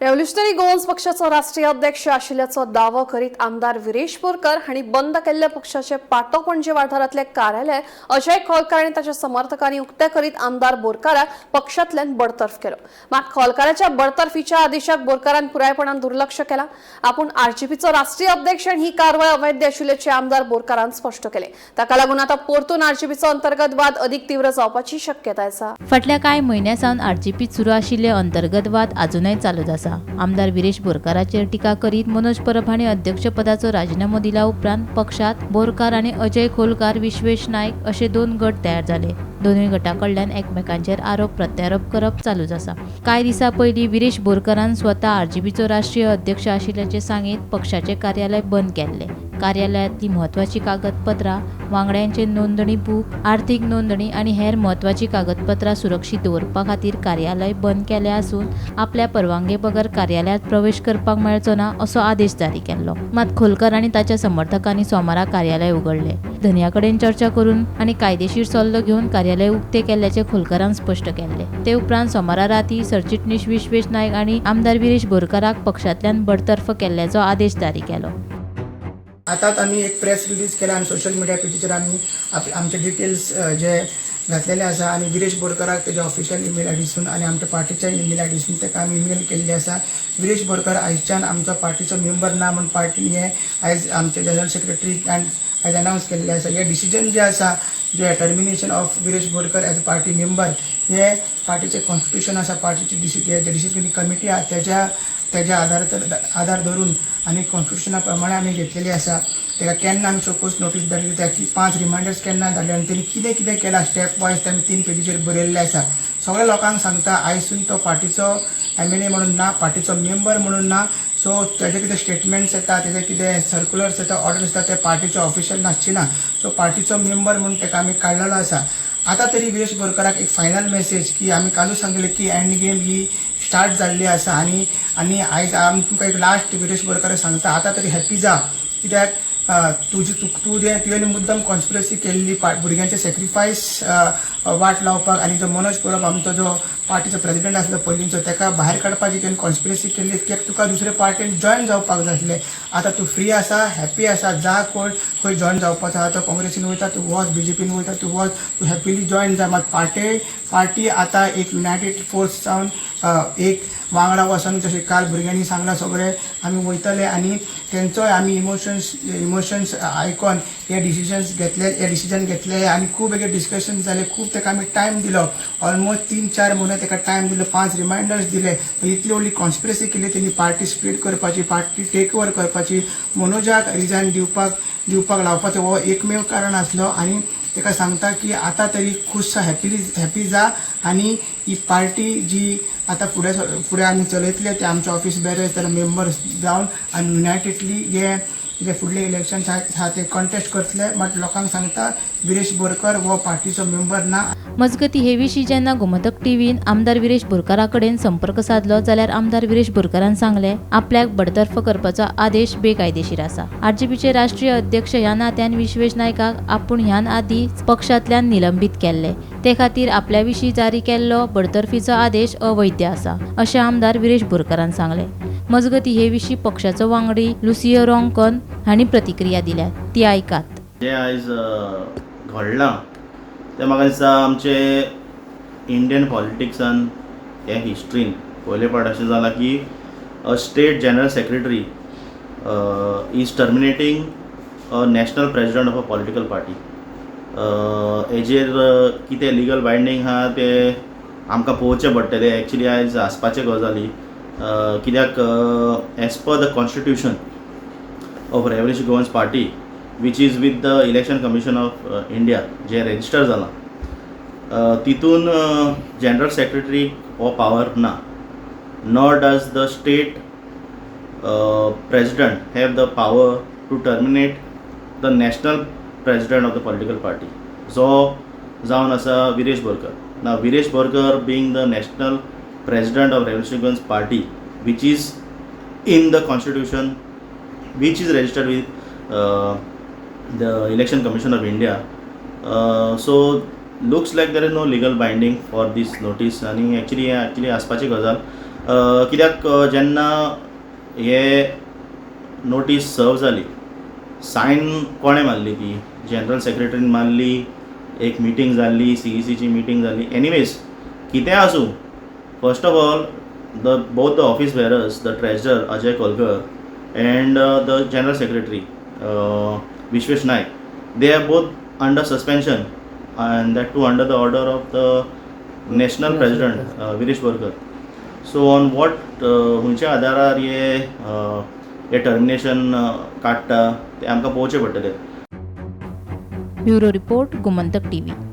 Revolutionary Goans पक्षाचो राष्ट्रीय अध्यक्ष आशिल्ल्याचो दावो करीत आमदार विरेश बोरकार हांणी बंद केल्ले पक्षाचे पाटो पणजी वाठारांतले कार्यालय अजय खोलकार आनी ताच्या समर्थकांनी उक्ते करीत आमदार बोरकाराक पक्षांतल्यान बडतर्फ केलो। मात खोलकाराच्या बडतर्फीच्या आदेशाक बोरकारान पुरायपणान दुर्लक्ष केला। आपूण आरजीपीचो राष्ट्रीय अध्यक्ष आनी ही कारवाय अवैध आशिल्ल्याचे आमदार बोरकारान स्पष्ट केले। ताका लागून आता परतून आरजीपीचो अंतर्गत वाद अदीक तीव्र जावपाची शक्यताय आसा। फाटल्या कांय म्हयन्यांसावन आरजीपीत सुरू आशिल्ले अंतर्गत वाद अजूनय चालूच आसा। आमदार विरेश बोरकाराचेर टिका करीत मनोज परब हांणी अध्यक्षपदाचो राजीनामो दिला उपरांत पक्षात बोरकार आनी अजय खोलकार विश्वेश नायक अशे दोन गट तयार जाले। दोनूय गटाकडल्यान एकमेकांचेर आरोप प्रत्यारोप करप चालूच आसा। कांय दिसा पयलीं विरेश बोरकारान स्वता आरजीपीचो राष्ट्रीय अध्यक्ष आशिल्ल्याचे सांगीत पक्षाचे कार्यालय बंद केल्ले। कार्यालयांतली म्हत्वाची कागदपत्रां, वांगड्यांचे नोंदणी बूक, आर्थीक नोंदणी आनी हेर म्हत्वाची कागदपत्रां सुरक्षीत दवरपा खातीर कार्यालय बंद केले आसून आपल्या परवानगे बगर कार्यालयांत प्रवेश करपाक मेळचो ना असो आदेश जारी केल्लो। मात खोलकार आनी ताच्या समर्थकांनी सोमारा कार्यालय उगडले। धन्या कडेन चर्चा करून आनी कायदेशीर सल्लो घेवन कार्यालय उक्ते केल्ल्याचे खोलकारान स्पश्ट केले। ते उपरांत सोमारा राती सरचिटणीस विश्वेश नायक आनी आमदार विरेश बोरकाराक पक्षांतल्यान बडतर्फ केल्ल्याचो आदेश जारी केलो। आताच आम्ही एक प्रेस रिलीज केला आणि सोशल मीडिया पेजीचेर आम्ही आमचे डिटेल्स जे घातलेले आसा आणि विरेश बोरकाराक तेजे ऑफिशियल ईमेल आयडीसून आणि आमच्या पार्टीच्या ईमेल आयडीसून ताका आमी ईमेल केल्ली आसा। विरेश बोरकार आयजच्यान आमचो पार्टीचो मेंबर ना म्हणून पार्टीन हे आयज आमचे जनरल सेक्रेटरी आयज अनाउन्स केल्ले आसा। हे डिसिजन जे आसा जे termination of Viresh Borkar as a party member हे पार्टीचे कॉन्स्टिट्यूशन आसा, पार्टीची डिसिप्लिनरी कमिटी आसा त्याच्या आधार धरून आणि कॉन्स्टिट्यूशना प्रमाणे आमी घेतलेली आसा। तेका केन्ना आमी सपोज नोटीस धाडली त्याची 5 रिमांयडर्स केन्ना धाडले आणि त्यांनी कितें कितें केला स्टेप वायज ते आमी 3 पेजीचेर बरयल्ले आसा। सगळ्या लोकांक सांगता आयसून तो पार्टीचो MLA म्हणून ना, पार्टीचो मेंबर म्हणून ना। सो तेजे कितें स्टेटमेंट्स येता, तेजे कितें सर्क्युलर्स येता, ऑर्डर्स येता ते पार्टीचे ऑफिशियल नासचे ना। सो पार्टीचो मेंबर म्हणून तेका आमी काडलेलो आसा। आता तरी विरेश बोरकाराक एक फायनल मेसेज की आमी कालूच सांगले की एंड गेम ही स्टार्ट जाल्ली आसा आणि आयज आमी तुमकां एक लास्ट विरेश बोरकाराक सांगता आता तरी हॅपी जा, कित्याक तुवें मुद्दम कॉन्स्पिरसी केल्ली भुरग्यांचे सॅक्रिफायस वाट लावपाक आणि जो मनोज परब आमचो जो पार्टीचो प्रेसिडेंट आसलो पयलींचो तेका भायर काडपाची तुवें कॉन्स्पिरसी केल्ली, कित्याक तुका दुसरे पार्टीन जॉयन जावपाक जाय आसलें। आतां तूं फ्री आसा, हॅपी आसा, जा कोण खंय जॉयन जावपाचो आहा तो काँग्रेसीन वयता तूं वच, BJPन वयता तूं वच, तूं हॅपिली जॉयन जा। मात पार्टी आतां एक युनायटेड फोर्स जावन एक वांगडा वचून जशें काल भुरग्यांनी सांगलां सगळे आमी वयतले आणि तेंचोय आमी इमोशन्स आयकून हे डिसिजन घेतले आणि खूब वेगळे डिस्कशन जाले। खूब ताका आमी टायम दिलो, ऑलमोस्ट 3-4 म्हयने ताका टायम दिलो, 5 रिमांयडर्स दिले। इतली व्हडली कॉन्स्पिरसी केली तेणी पार्टी स्प्लिट करपाची, पार्टी टेक ओवर करपाची, मनोजाक रिजायन दिवपाक लावपाचो हो एकमेव कारण आसलो। आणि ताका सांगता की आता तरी खुश हॅपी जा आणि ही पार्टी जी आता फुडें आमी चलयतले ते आमचे ऑफिस बेरे त्याला मेंबर्स जावन आणि युनायटेडली जे फुडले इलेक्शन आहा ते कॉन्टेस्ट करतले। बट लोकांक सांगता विरेश बोरकार हो पार्टीचो मेंबर ना। मजगती हे विशीं जेन्ना गोमंतक टीव्हीन आमदार विरेश बोरकारा कडेन संपर्क साधलो जाल्यार आमदार विरेश बोरकारान सांगले आपल्याक बडतर्फ करपाचो आदेश बेकायदेशीर आसा। आरजीपीचे राष्ट्रीय अध्यक्ष ह्या नात्यान विश्वेश नायकाक आपूण ह्यान आदी पक्षांतल्यान निलंबित केल्ले, ते खातीर आपल्या विशीं जारी केल्लो बडतर्फीचो आदेश अवैध आसा अशें आमदार विरेश बोरकारान सांगले। मजगती हे विशीं पक्षाचो वांगडी लुसियो रॉन्कन हांणी प्रतिक्रिया दिल्या, ती आयकात। जे आयज घडलां तें म्हाका दिसता आमचे इंडियन पॉलिटिक्सान हे हिस्ट्रीन पयले फावट अशें जालां की a state general secretary is terminating a national president of a political party. हेजेर कितें लिगल बायंडींग आहा ते आमकां पळोवचें पडटलें। एक्चुली आयज आसपाचे गजाली कित्याक as per the constitution of revolutionary Goans party which is with the Election Commission of India जे रजिस्टर जाला तितून जनरल सेक्रेटरी हो पावर ना, nor does the state president have the power to terminate the national president of the political party जो जावन आसा Viresh Borkar. Now Viresh Borkar being the national president of Revolutionary Goans Party which is in the constitution which is registered with the Election Commission of India, so looks like there is no legal binding for this notice आणि actually आसपाची गजाल कित्याक जेन्ना हे notice सर्व जाली सायन कोणें मारली ती जनरल सेक्रेटरीन मारली, एक मिटींग जाल्ली, CECची मिटींग जाल्ली. एनिवेज कितें आसूं, first of all both the office bearers, the treasurer Ajay Kolkar and the general secretary Vishwesh Naik, they are both under suspension, and that too under the order of the national president Viresh Borkar. So on what खंयच्या आदारार हे termination काडटा ते आमकां पळोवचें पडटलें. Bureau report Gomantak TV.